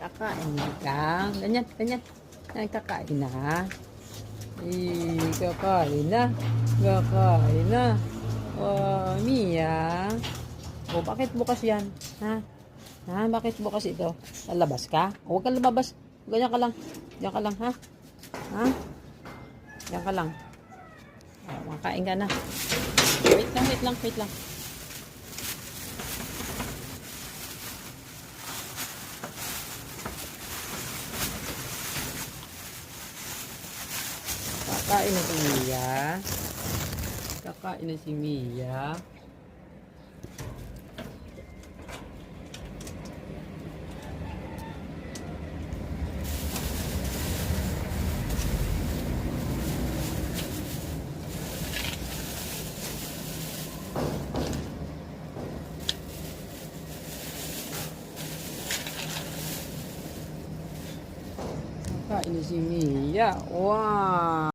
Kakain ka. Ganyan, ganyan. Ay, kakain na. Kakain na. Kakain na. Oh, Mia. Oh, bakit bukas yan? Ha? Ha? Bakit bukas ito? Lalabas ka? Huwag kang lumabas. Ganyan ka lang. Diyan ka lang, ha? Ha? Diyan ka lang. Oh, makain ka na. Wait lang, wait lang, wait lang. Kakain na si Mia. Kakain na si Mia. Kakain na si Mia. Wow!